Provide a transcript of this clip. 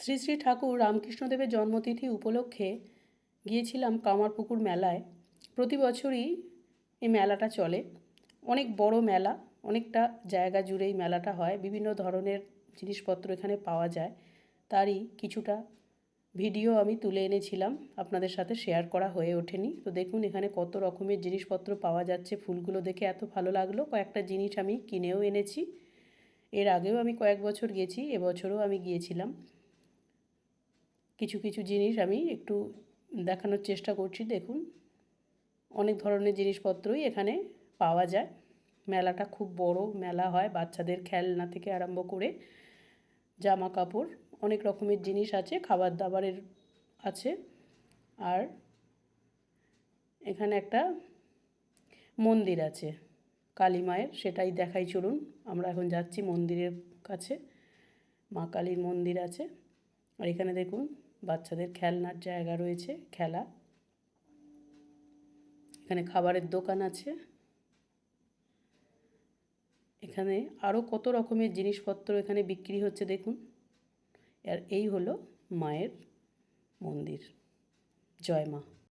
শ্রী শ্রী ঠাকুর রামকৃষ্ণদেবের জন্মতিথি উপলক্ষে গিয়েছিলাম কামারপুকুর মেলায়। প্রতি বছরই এই মেলাটা চলে। অনেক বড় মেলা, অনেকটা জায়গা জুড়েই মেলাটা হয়। বিভিন্ন ধরনের জিনিসপত্র এখানে পাওয়া যায়। তারই কিছুটা ভিডিও আমি তুলে এনেছিলাম, আপনাদের সাথে শেয়ার করা হয়ে ওঠেনি। তো দেখুন এখানে কত রকমের জিনিসপত্র পাওয়া যাচ্ছে। ফুলগুলো দেখে এত ভালো লাগলো। কয়েকটা জিনিস আমি কিনেও এনেছি। এর আগেও আমি কয়েক বছর গেছি, এবছরও আমি গিয়েছিলাম। কিছু কিছু জিনিস আমি একটু দেখানোর চেষ্টা করছি। দেখুন অনেক ধরনের জিনিসপত্রই এখানে পাওয়া যায়। মেলাটা খুব বড় মেলা হয়, বাচ্চাদের খেলনা থেকে আরম্ভ করে জামা কাপড় অনেক রকমের জিনিস আছে, খাবার দাবারের আছে। আর এখানে একটা মন্দির আছে কালী মায়ের, সেটাই দেখাই চলুন। আমরা এখন যাচ্ছি মন্দিরের কাছে। মা কালীর মন্দির আছে। আর এখানে দেখুন বাচ্চাদের খেলনার জায়গা রয়েছে, খেলা। এখানে খাবারের দোকান আছে। এখানে আরও কত রকমের জিনিসপত্র এখানে বিক্রি হচ্ছে দেখুন। আর এই হলো মায়ের মন্দির। জয় মা।